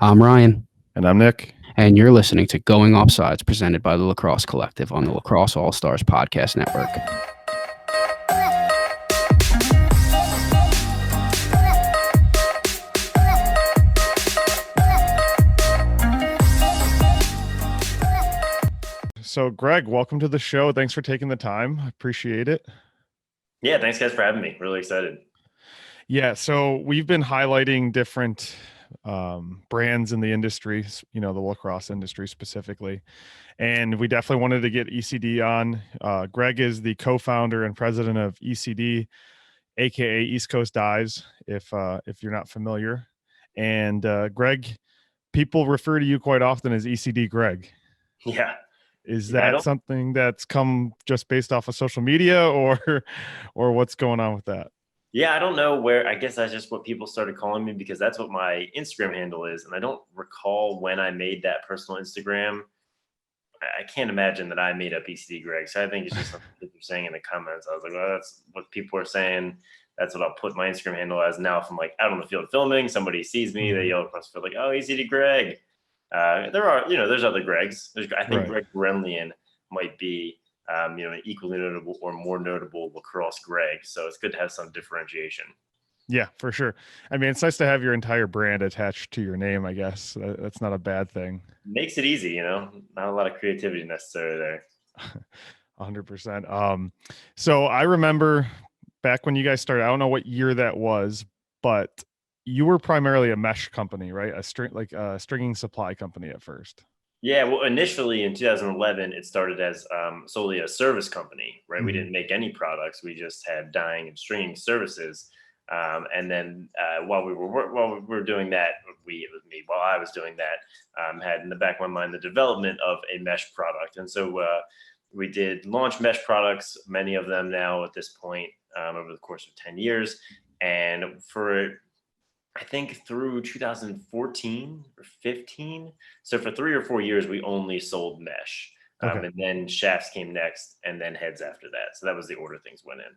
I'm Ryan, And I'm Nick. and you're listening to Going Offsides, presented by the Lacrosse Collective on the Lacrosse All Stars Podcast Network. So, Greg, welcome to the show. Thanks for taking the time. I appreciate it. Yeah, thanks guys for having me. Really excited. Yeah, so we've been highlighting different brands in the industry, the lacrosse industry specifically. And we definitely wanted to get ECD on. Greg is the co-founder and president of ECD, aka East Coast Dives, if you're not familiar. And Greg, people refer to you quite often as ECD Greg. Yeah. Is that something that's come just based off of social media or what's going on with that? Yeah, I don't know where. I guess that's just what people started calling me because that's what my Instagram handle is. And I don't recall when I made that personal Instagram. I can't imagine that I made up ECD Greg. So I think it's just something that you're saying in the comments. I was like, well, that's what people are saying. That's what I'll put my Instagram handle as. Now, if I'm like out on the field filming, somebody sees me, they yell across the field like, oh, ECD Greg. There are, there's other Gregs. I think right. Greg Brenlian might be, an equally notable or more notable lacrosse Greg. So it's good to have some differentiation. Yeah, for sure. I mean, it's nice to have your entire brand attached to your name, I guess. That's not a bad thing. Makes it easy, not a lot of creativity necessary there. 100%. So I remember back when you guys started, I don't know what year that was, but you were primarily a mesh company, right? A stringing supply company at first. Yeah, well, initially in 2011, it started as solely a service company, right? Mm-hmm. We didn't make any products; we just had dyeing and stringing services. And then while we were doing that, while I was doing that, had in the back of my mind the development of a mesh product, and so we did launch mesh products, many of them now at this point over the course of 10 years, and for I think through 2014 or 15. So for 3 or 4 years, we only sold mesh. Okay. And then shafts came next and then heads after that. So that was the order things went in.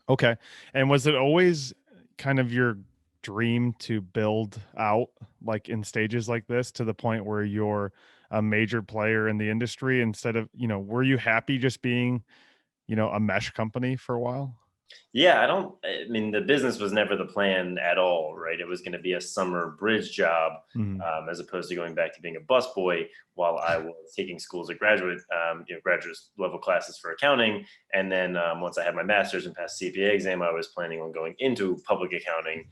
Okay. And was it always kind of your dream to build out like in stages like this to the point where you're a major player in the industry instead of, were you happy just being, a mesh company for a while? Yeah, the business was never the plan at all, right? It was going to be a summer bridge job, as opposed to going back to being a busboy while I was taking schools at graduate level classes for accounting. And then once I had my master's and passed the CPA exam, I was planning on going into public accounting,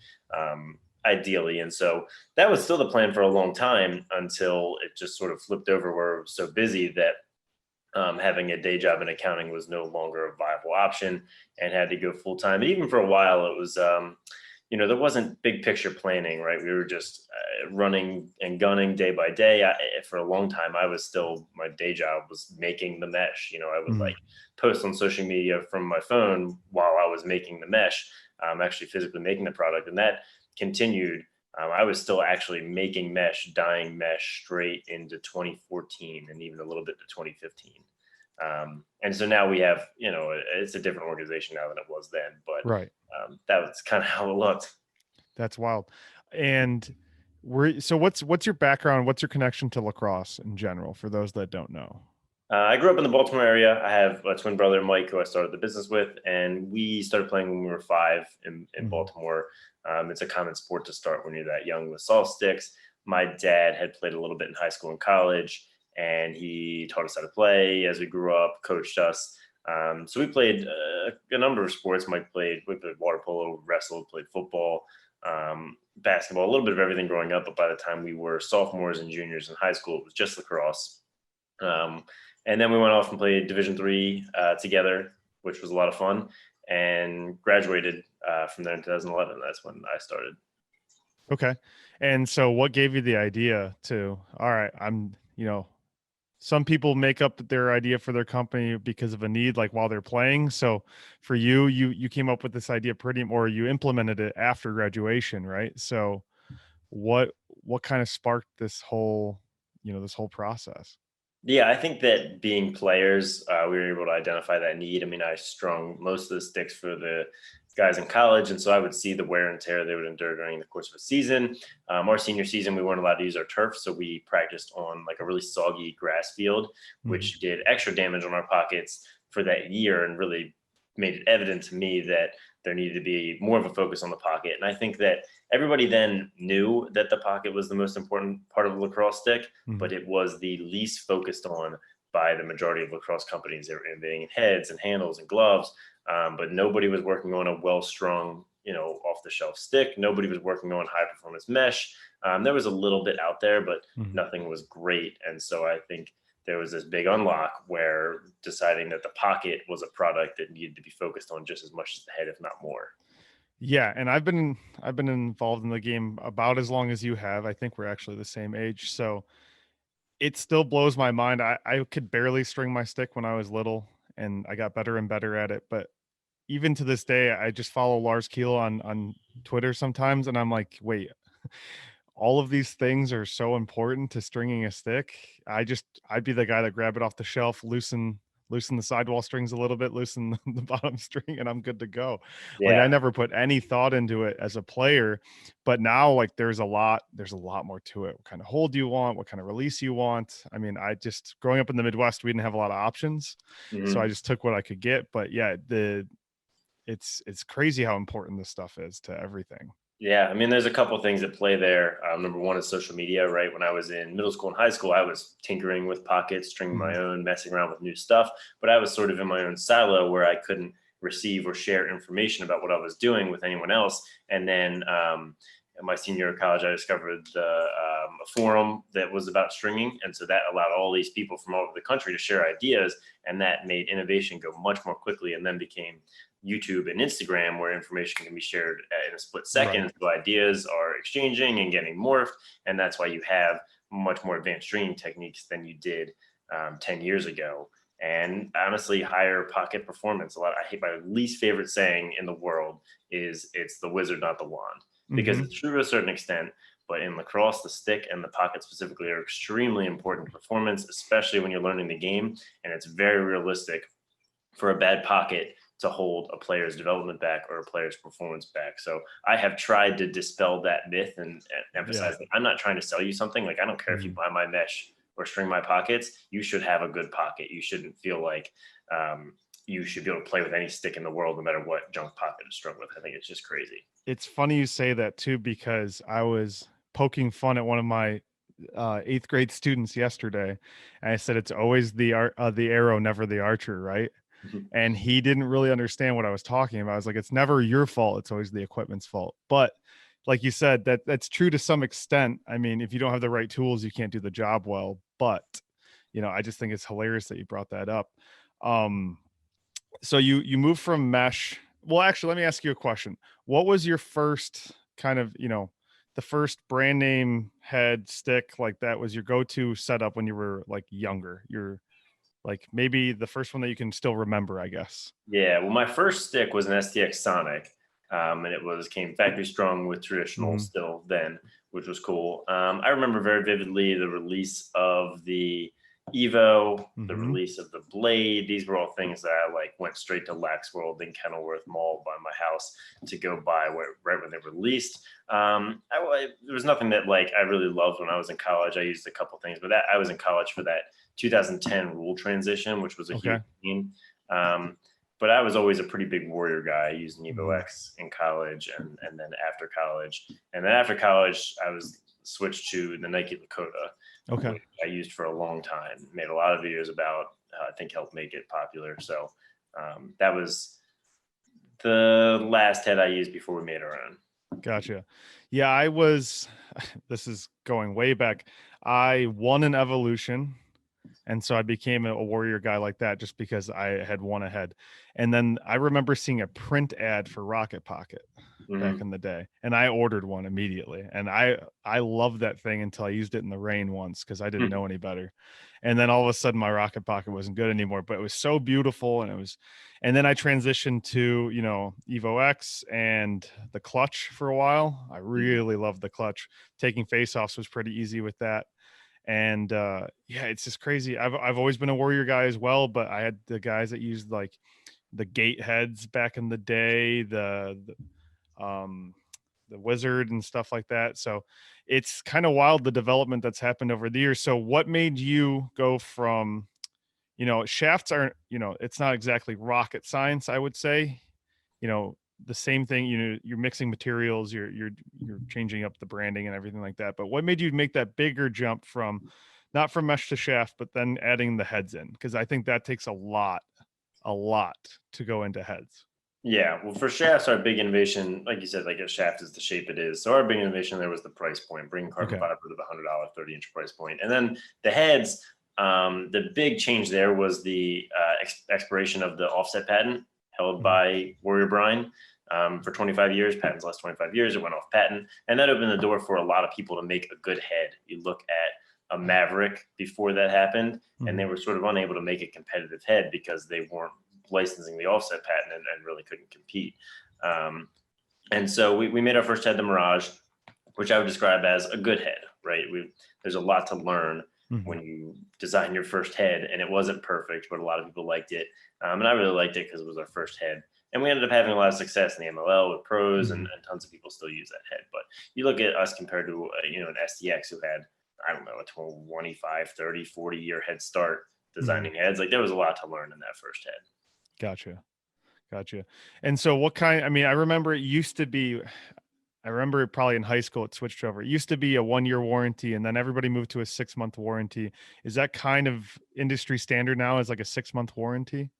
ideally. And so that was still the plan for a long time until it just sort of flipped over where I was so busy that having a day job in accounting was no longer a viable option and had to go full time. And even for a while, it was, there wasn't big picture planning, right? We were just running and gunning day by day. For a long time, my day job was making the mesh. I would like post on social media from my phone while I was making the mesh, actually physically making the product. And that continued. I was still actually making mesh, dyeing mesh straight into 2014 and even a little bit to 2015. And so now we have, it's a different organization now than it was then, but right. That was kind of how it looked. That's wild. And so what's your background? What's your connection to lacrosse in general for those that don't know? I grew up in the Baltimore area. I have a twin brother, Mike, who I started the business with, and we started playing when we were 5 in Baltimore. It's a common sport to start when you're that young with soft sticks. My dad had played a little bit in high school and college, and he taught us how to play as we grew up, coached us. So we played a number of sports. We played water polo, wrestled, played football, basketball, a little bit of everything growing up. But by the time we were sophomores and juniors in high school, it was just lacrosse. And then we went off and played Division III together, which was a lot of fun, and graduated from there in 2011. That's when I started. Okay. And so what gave you the idea to, all right, some people make up their idea for their company because of a need, like while they're playing. So for you came up with this idea or you implemented it after graduation, right? So what kind of sparked this whole process? Yeah, I think that being players, we were able to identify that need. I mean, I strung most of the sticks for the guys in college. And so I would see the wear and tear they would endure during the course of a season. Our senior season, we weren't allowed to use our turf. So we practiced on like a really soggy grass field, which did extra damage on our pockets for that year and really made it evident to me that there needed to be more of a focus on the pocket. And I think that everybody then knew that the pocket was the most important part of the lacrosse stick, but it was the least focused on by the majority of lacrosse companies. They were innovating in heads and handles and gloves, but nobody was working on a well-strung, off-the-shelf stick. Nobody was working on high-performance mesh. There was a little bit out there, but nothing was great. And so I think there was this big unlock where deciding that the pocket was a product that needed to be focused on just as much as the head, if not more. Yeah, and I've been involved in the game about as long as you have. I think we're actually the same age, so it still blows my mind. I could barely string my stick when I was little, and I got better and better at it. But even to this day, I just follow Lars Kiel on Twitter sometimes, and I'm like, wait, all of these things are so important to stringing a stick. I'd be the guy that grab it off the shelf, loosen the sidewall strings a little bit, loosen the bottom string, and I'm good to go. Yeah. Like I never put any thought into it as a player, but now like there's a lot more to it. What kind of hold you want, what kind of release you want. I mean, growing up in the Midwest, we didn't have a lot of options. So I just took what I could get. But yeah, it's crazy how important this stuff is to everything. Yeah, I mean, there's a couple of things at play there. Number one is social media, right? When I was in middle school and high school, I was tinkering with pockets, stringing my own, messing around with new stuff. But I was sort of in my own silo where I couldn't receive or share information about what I was doing with anyone else. And then in my senior year of college, I discovered a forum that was about stringing. And so that allowed all these people from all over the country to share ideas. And that made innovation go much more quickly, and then became YouTube and Instagram, where information can be shared in a split second. Right. So ideas are exchanging and getting morphed. And that's why you have much more advanced stringing techniques than you did 10 years ago. And honestly, higher pocket performance. I hate my least favorite saying in the world is it's the wizard, not the wand, because it's true to a certain extent. But in lacrosse, the stick and the pocket specifically are extremely important to performance, especially when you're learning the game. And it's very realistic for a bad pocket to hold a player's development back or a player's performance back. So I have tried to dispel that myth and emphasize that I'm not trying to sell you something. Like, I don't care if you buy my mesh or string my pockets, you should have a good pocket. You shouldn't feel like you should be able to play with any stick in the world, no matter what junk pocket is strung with. I think it's just crazy. It's funny you say that too, because I was poking fun at one of my 8th grade students yesterday. And I said, it's always the arrow, never the archer, right? And he didn't really understand what I was talking about. I was like, it's never your fault. It's always the equipment's fault. But like you said, that's true to some extent. I mean, if you don't have the right tools, you can't do the job well. But, I just think it's hilarious that you brought that up. So you moved from mesh. Well, actually, let me ask you a question. What was your first kind of, the first brand name head stick like that was your go-to setup when you were like younger? Like maybe the first one that you can still remember, I guess. Yeah, well, my first stick was an STX Sonic, and it came factory strung with traditional still then, which was cool. I remember very vividly the release of the Evo, the release of the Blade. These were all things that I went straight to Lax World in Kenilworth Mall by my house to go buy right when they were released. There was nothing that I really loved when I was in college. I used a couple things, but I was in college for that 2010 rule transition, which was a huge thing. But I was always a pretty big Warrior guy. I used an Evo X in college and then after college. And then after college, I was switched to the Nike Lakota, which I used for a long time. Made a lot of videos about, I think helped make it popular. So that was the last head I used before we made our own. Gotcha. Yeah, this is going way back. I won an Evolution. And so I became a Warrior guy like that just because I had won ahead. And then I remember seeing a print ad for Rocket Pocket back in the day. And I ordered one immediately. And I loved that thing until I used it in the rain once because I didn't know any better. And then all of a sudden my Rocket Pocket wasn't good anymore, but it was so beautiful. And then I transitioned to, Evo X and the clutch for a while. I really loved the clutch. Taking face-offs was pretty easy with that. And it's just crazy. I've always been a Warrior guy as well, but I had the guys that used the gate heads back in the day, the wizard and stuff like that. So it's kind of wild, the development that's happened over the years. So what made you go from, shafts aren't, it's not exactly rocket science, I would say, the same thing, you're mixing materials, you're changing up the branding and everything like that. But what made you make that bigger jump from not from mesh to shaft, but then adding the heads in? Because I think that takes a lot to go into heads. Yeah, well, for shafts, our big innovation, like you said, like a shaft is the shape it is. So our big innovation there was the price point, bringing carbon fiber to the $100 30-inch price point. And then the heads, the big change there was the expiration of the offset patent held by Warrior Brine for 25 years. Patents last 25 years. It went off patent. And that opened the door for a lot of people to make a good head. You look at a Maverick before that happened, and they were sort of unable to make a competitive head because they weren't licensing the offset patent and really couldn't compete. And so we made our first head, the Mirage, which I would describe as a good head, right? There's a lot to learn when you design your first head, and it wasn't perfect, but a lot of people liked it. And I really liked it because it was our first head. And we ended up having a lot of success in the MLL with pros, and tons of people still use that head. But you look at us compared to, an STX who had, I don't know, a 25, 30, 40-year head start designing heads. Like, there was a lot to learn in that first head. Gotcha. And so what kind, I remember it used to be, probably in high school it switched over. It used to be a 1-year warranty, and then everybody moved to a 6-month warranty. Is that kind of industry standard now, is like a 6-month warranty?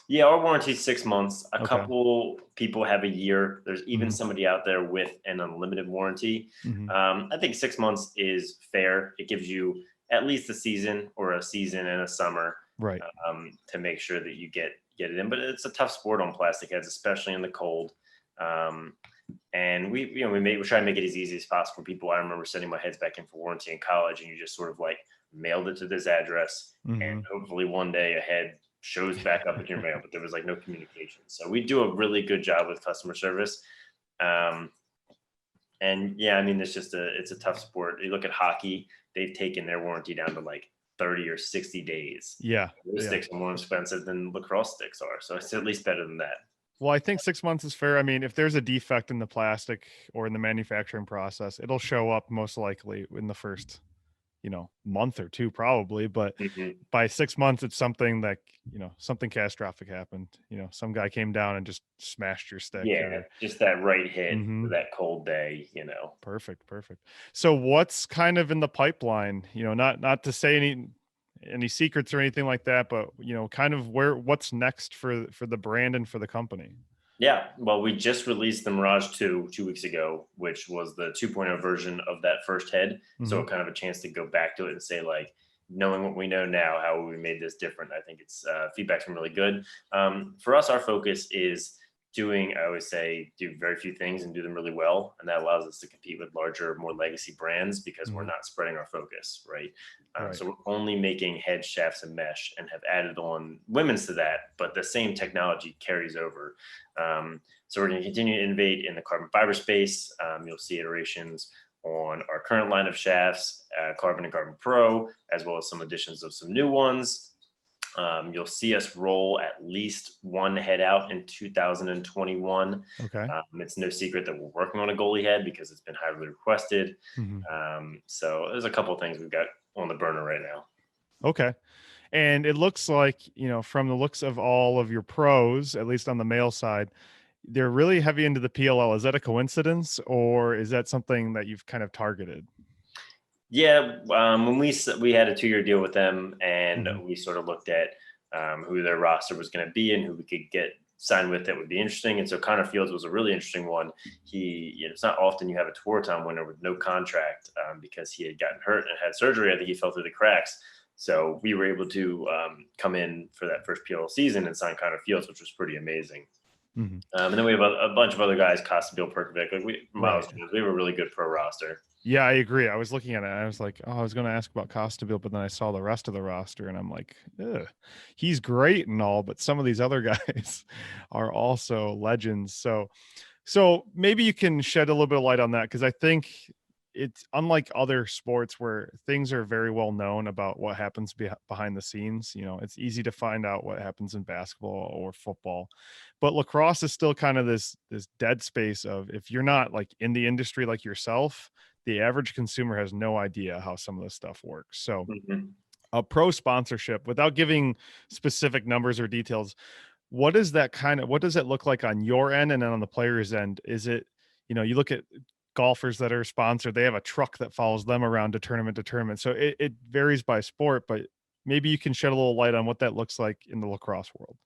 Yeah, our warranty is 6 months. A couple people have a year. There's even somebody out there with an unlimited warranty. I think 6 months is fair. It gives you at least a season and a summer, right? To make sure that you get it in. But it's a tough sport on plastic heads, especially in the cold. And we try to make it as easy as possible for people. I remember sending my heads back in for warranty in college, and you just sort of like mailed it to this address, and hopefully one day a head shows back up in your mail, but there was like no communication. So we do a really good job with customer service. And yeah, it's a tough sport. You look at hockey, they've taken their warranty down to like 30 or 60 days. Yeah. Those sticks are more expensive than lacrosse sticks are. So it's at least better than that. Well, I think 6 months is fair. If there's a defect in the plastic or in the manufacturing process, it'll show up most likely in the first, month or two, probably. But by 6 months, it's something that, something catastrophic happened. Some guy came down and just smashed your stick. Yeah, just that right hit for that cold day, Perfect. So what's kind of in the pipeline? Not to say any secrets or anything like that, but kind of what's next for the brand and for the company? Yeah, well, we just released the Mirage 2 weeks ago, which was the 2.0 version of that first head. So kind of a chance to go back to it and say, like, knowing what we know now, how we made this different. I think it's feedback's been really good. For us, our focus is I always say, do very few things and do them really well. And that allows us to compete with larger, more legacy brands because we're not spreading our focus, right? So we're only making head, shafts, and mesh, and have added on women's to that, but the same technology carries over. So we're going to continue to innovate in the carbon fiber space. You'll see iterations on our current line of shafts, Carbon and Carbon Pro, as well as some additions of some new ones. You'll see us roll at least one head out in 2021. Okay. It's no secret that we're working on a goalie head because it's been highly requested. So there's a couple of things we've got on the burner right now. Okay. And it looks like, from the looks of all of your pros, at least on the male side, they're really heavy into the PLL. Is that a coincidence, or is that something that you've kind of targeted? Yeah, when we had a 2-year deal with them, and we sort of looked at who their roster was going to be and who we could get signed with that would be interesting. And so Connor Fields was a really interesting one. It's not often you have a tour time winner with no contract because he had gotten hurt and had surgery. I think he fell through the cracks. So we were able to come in for that first PLL season and sign Connor Fields, which was pretty amazing. And then we have a bunch of other guys, Costabile, Perkovic. We have a really good pro roster. Yeah, I agree. I was looking at it. I was like, I was going to ask about Costabile, but then I saw the rest of the roster, and I'm like, he's great and all, but some of these other guys are also legends. So maybe you can shed a little bit of light on that, because I think it's unlike other sports where things are very well known about what happens behind the scenes. You know, it's easy to find out what happens in basketball or football, but lacrosse is still kind of this dead space of, if you're not like in the industry like yourself, the average consumer has no idea how some of this stuff works. So a pro sponsorship, without giving specific numbers or details, what does it look like on your end and then on the player's end? Is it, you know, you look at golfers that are sponsored, they have a truck that follows them around to tournament. So it varies by sport, but maybe you can shed a little light on what that looks like in the lacrosse world.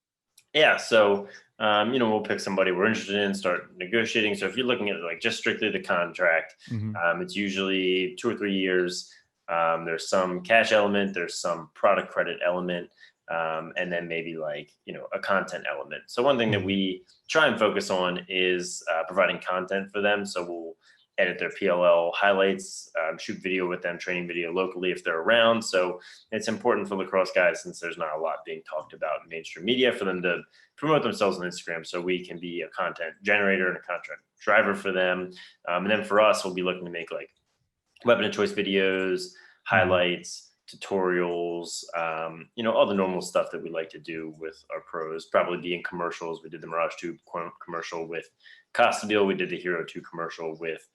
Yeah. So, you know, we'll pick somebody we're interested in, start negotiating. So if you're looking at like just strictly the contract, it's usually 2 or 3 years. There's some cash element, there's some product credit element, and then maybe like, you know, a content element. So one thing that we try and focus on is providing content for them. So we'll edit their PLL highlights, shoot video with them, training video locally if they're around. So it's important for lacrosse guys, since there's not a lot being talked about in mainstream media, for them to promote themselves on Instagram. So we can be a content generator and a content driver for them. And then for us, we'll be looking to make like weapon of choice videos, highlights, tutorials, you know, all the normal stuff that we like to do with our pros. Probably be in commercials. We did the Mirage 2 commercial with Costabile. We did the Hero 2 commercial with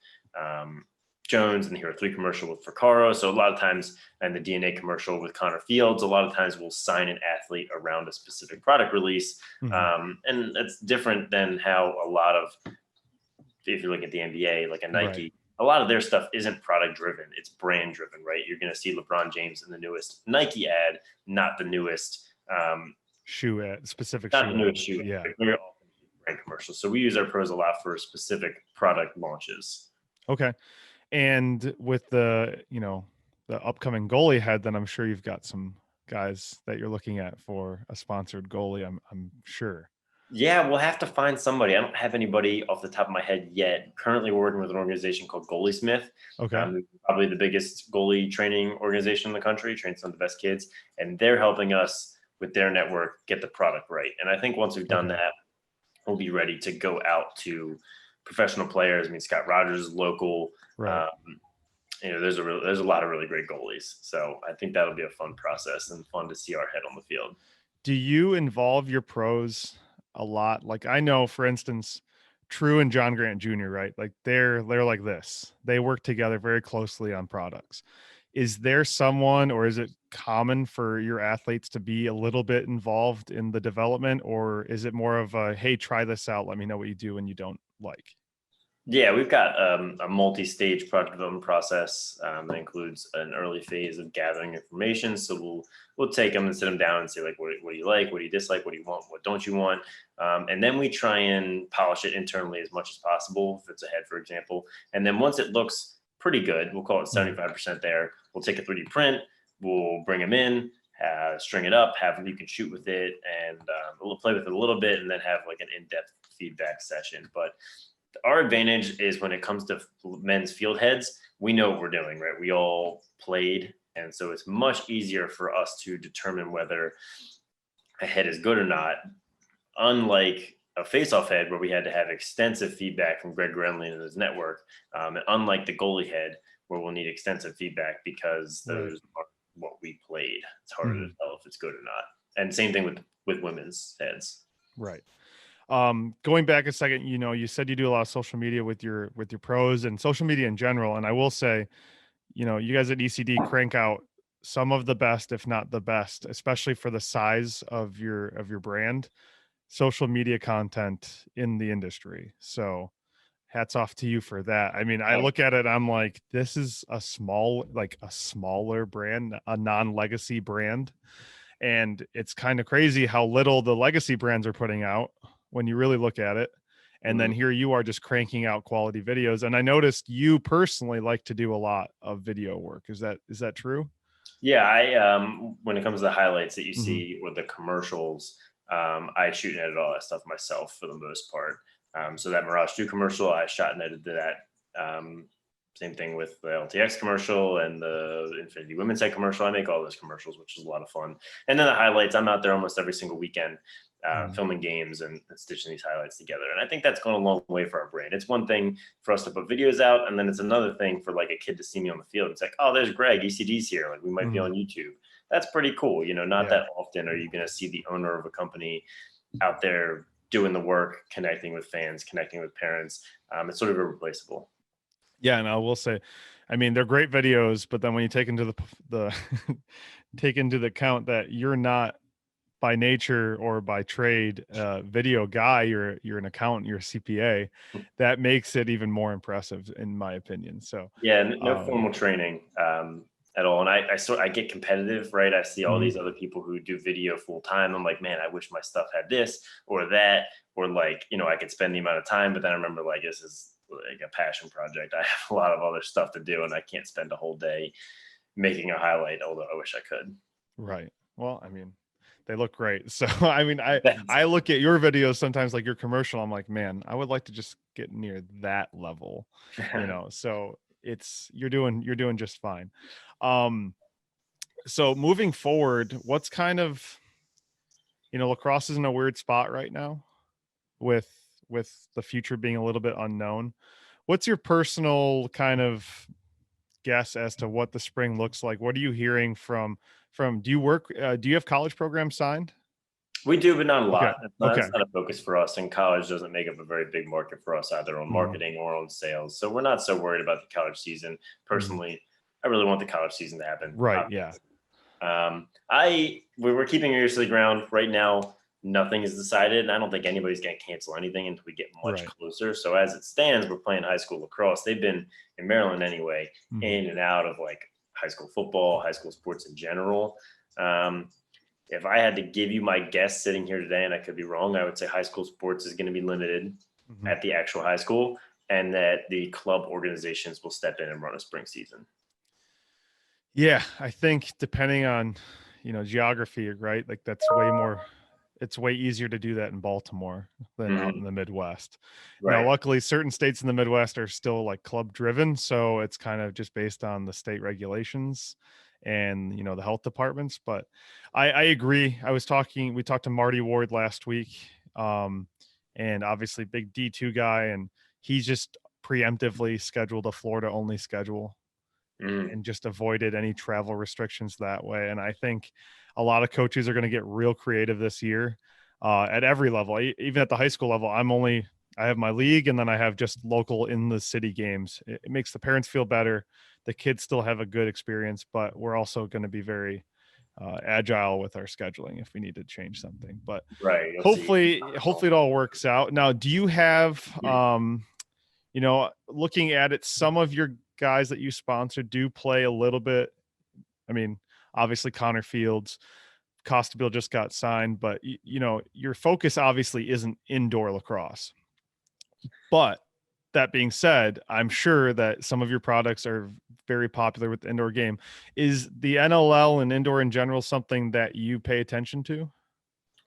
Jones, and the Hero 3 commercial with Fracaro. So a lot of times, and the DNA commercial with Connor Fields, a lot of times we'll sign an athlete around a specific product release. And that's different than how a lot of, if you look at the NBA, like a Nike, a lot of their stuff isn't product driven, it's brand driven, right? You're going to see LeBron James in the newest Nike ad, not the newest shoe ad, specific not shoe the newest ad. shoe Yeah. ad. They're all brand commercials. So we use our pros a lot for specific product launches. Okay. And with the, you know, the upcoming goalie head, then I'm sure you've got some guys that you're looking at for a sponsored goalie, I'm sure. Yeah, we'll have to find somebody. I don't have anybody off the top of my head yet. Currently, we're working with an organization called Goalie Smith. Okay. Probably the biggest goalie training organization in the country, trains some of the best kids, and they're helping us with their network get the product right. And I think once we've done that, we'll be ready to go out to professional players. I mean, Scott Rogers is local. Right. You know, there's a lot of really great goalies. So I think that'll be a fun process and fun to see our head on the field. Do you involve your pros a lot? Like, I know, for instance, True and John Grant Jr., right? Like they're like this. They work together very closely on products. Is there someone, or is it common for your athletes to be a little bit involved in the development, or is it more of a, hey, try this out, let me know what you do and you don't like? Yeah, we've got a multi-stage product development process that includes an early phase of gathering information. So we'll take them and sit them down and say, like, what do you like? What do you dislike? What do you want? What don't you want? And then we try and polish it internally as much as possible, if it's a head, for example. And then once it looks pretty good, we'll call it 75% there. We'll take a 3D print, we'll bring them in, string it up, you can shoot with it, and we'll play with it a little bit, and then have like an in-depth feedback session. But our advantage is when it comes to men's field heads, we know what we're doing, right? We all played. And so it's much easier for us to determine whether a head is good or not. Unlike a face-off head where we had to have extensive feedback from Greg Grenley and his network. And unlike the goalie head where we'll need extensive feedback because those are what we played. It's harder to tell if it's good or not. And same thing with women's heads. Right. Going back a second, you know, you said you do a lot of social media with your pros and social media in general. And I will say, you know, you guys at ECD crank out some of the best, if not the best, especially for the size of your brand, social media content in the industry. So hats off to you for that. I mean, I look at it, I'm like, this is a smaller brand, a non-legacy brand. And it's kind of crazy how little the legacy brands are putting out when you really look at it. And then here you are just cranking out quality videos. And I noticed you personally like to do a lot of video work. Is that true? Yeah. I, when it comes to the highlights that you see with the commercials, I shoot and edit all that stuff myself for the most part. So that Mirage 2 commercial, I shot and edited that. Same thing with the LTX commercial and the Infinity Women's Head commercial. I make all those commercials, which is a lot of fun. And then the highlights, I'm out there almost every single weekend filming games and stitching these highlights together. And I think that's gone a long way for our brand. It's one thing for us to put videos out, and then it's another thing for like a kid to see me on the field. It's like, oh, there's Greg, ECD's here. Like we might be on YouTube. That's pretty cool. You know, not that often are you going to see the owner of a company out there doing the work, connecting with fans, connecting with parents. It's sort of irreplaceable. Yeah, and I will say, I mean, they're great videos, but then when you take into the take into the account that you're not by nature or by trade video guy, you're an accountant, you're a CPA, that makes it even more impressive in my opinion. So yeah, no formal training at all. And I get competitive, right? I see all these other people who do video full time. I'm like, man, I wish my stuff had this or that, or like, you know, I could spend the amount of time, but then I remember like, this is like a passion project. I have a lot of other stuff to do and I can't spend a whole day making a highlight, although I wish I could. Right. Well, I mean, they look great. So, I mean, I look at your videos sometimes, like your commercial, I'm like, man, I would like to just get near that level, you know? So you're doing just fine. So moving forward, what's kind of, you know, lacrosse is in a weird spot right now with the future being a little bit unknown. What's your personal kind of guess as to what the spring looks like? What are you hearing from do you have college programs signed? We do, but not a lot. Okay. That's not a focus for us, and college doesn't make up a very big market for us either on marketing or on sales. So we're not so worried about the college season. Personally, I really want the college season to happen. Right. Yeah. We're keeping ears to the ground right now. Nothing is decided, and I don't think anybody's going to cancel anything until we get much closer. So as it stands, we're playing high school lacrosse. They've been in Maryland anyway, in and out of like high school football, high school sports in general. If I had to give you my guess sitting here today, and I could be wrong, I would say high school sports is going to be limited at the actual high school, and that the club organizations will step in and run a spring season. Yeah, I think depending on, you know, geography, right? Like it's way easier to do that in Baltimore than out in the Midwest. Right. Now, luckily, certain states in the Midwest are still like club driven. So it's kind of just based on the state regulations and, you know, the health departments. But I agree. We talked to Marty Ward last week, and obviously big D2 guy. And he's just preemptively scheduled a Florida only schedule and just avoided any travel restrictions that way. And I think a lot of coaches are going to get real creative this year at every level, even at the high school level. I have my league, and then I have just local in the city games. It makes the parents feel better. The kids still have a good experience, but we're also going to be very agile with our scheduling if we need to change something. But hopefully it all works out. Now, do you have, you know, looking at it, some of your guys that you sponsor do play a little bit. I mean, obviously Connor Fields, Costabile just got signed, but you know, your focus obviously isn't indoor lacrosse. But that being said, I'm sure that some of your products are very popular with the indoor game. Is the NLL and indoor in general something that you pay attention to?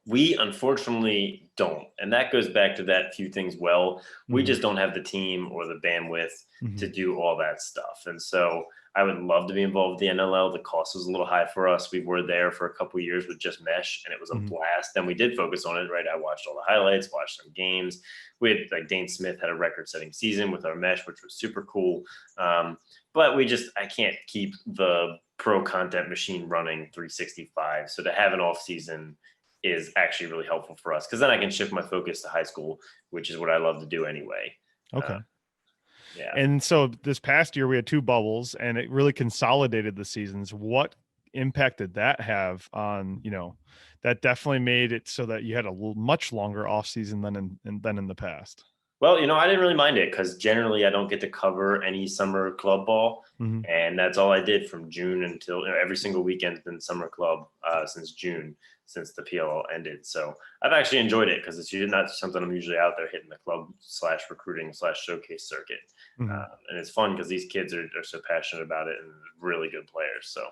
We unfortunately don't. And that goes back to that few things. Well, we just don't have the team or the bandwidth to do all that stuff. And so I would love to be involved with the NLL. The cost was a little high for us. We were there for a couple of years with just mesh, and it was a blast. And we did focus on it, right? I watched all the highlights, watched some games. We had, like, Dane Smith had a record-setting season with our mesh, which was super cool. But I can't keep the pro content machine running 365. So to have an off season is actually really helpful for us, because then I can shift my focus to high school, which is what I love to do anyway. Okay. Yeah. And so this past year we had 2 bubbles, and it really consolidated the seasons. What impact did that have on, you know, that definitely made it so that you had a much longer off season than in the past? Well, you know, I didn't really mind it, because generally I don't get to cover any summer club ball. And that's all I did from June until, you know, every single weekend's been summer club since June, since the PLL ended. So I've actually enjoyed it, because it's not something I'm usually out there hitting the club / recruiting / showcase circuit. And it's fun because these kids are so passionate about it and really good players. So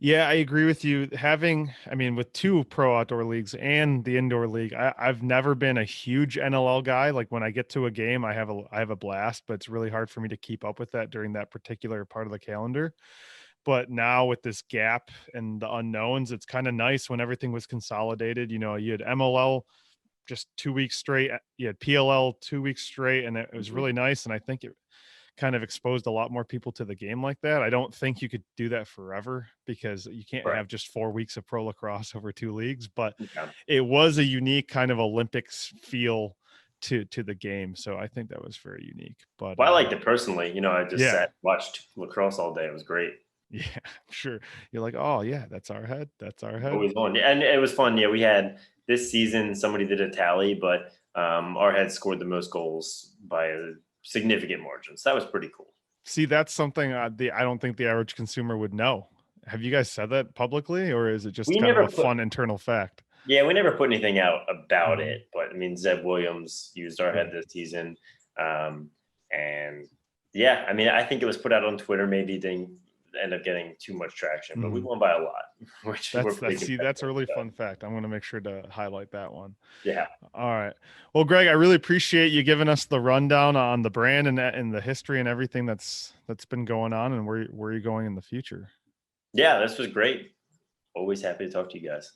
yeah, I agree with you. With 2 pro outdoor leagues and the indoor league, I've never been a huge NLL guy. Like, when I get to a game, I have a blast, but it's really hard for me to keep up with that during that particular part of the calendar. But now with this gap and the unknowns, it's kind of nice when everything was consolidated. You know, you had MLL just 2 weeks straight, you had PLL 2 weeks straight, and it was really nice. And I think it kind of exposed a lot more people to the game like that. I don't think you could do that forever because you can't Right. have just 4 weeks of pro lacrosse over 2 leagues, but Yeah. it was a unique kind of Olympics feel to the game. So I think that was very unique. But Well, I liked it personally. You know, I just yeah. watched lacrosse all day. It was great. Yeah, sure. You're like, oh yeah, that's our head. That's our head. Always on. And it was fun. Yeah, we had this season, somebody did a tally, but our head scored the most goals by a significant margin. So that was pretty cool. See, that's something I don't think the average consumer would know. Have you guys said that publicly, or is it just kind of a fun internal fact? Yeah, we never put anything out about Mhm. it, but I mean, Zeb Williams used our head this season. And yeah, I mean, I think it was put out on Twitter. Maybe it didn't end up getting too much traction, but we won by a lot. Which That's a really fun fact. I'm going to make sure to highlight that one. Yeah. All right. Well, Greg, I really appreciate you giving us the rundown on the brand and the history and everything that's been going on and where you're going in the future. Yeah, this was great. Always happy to talk to you guys.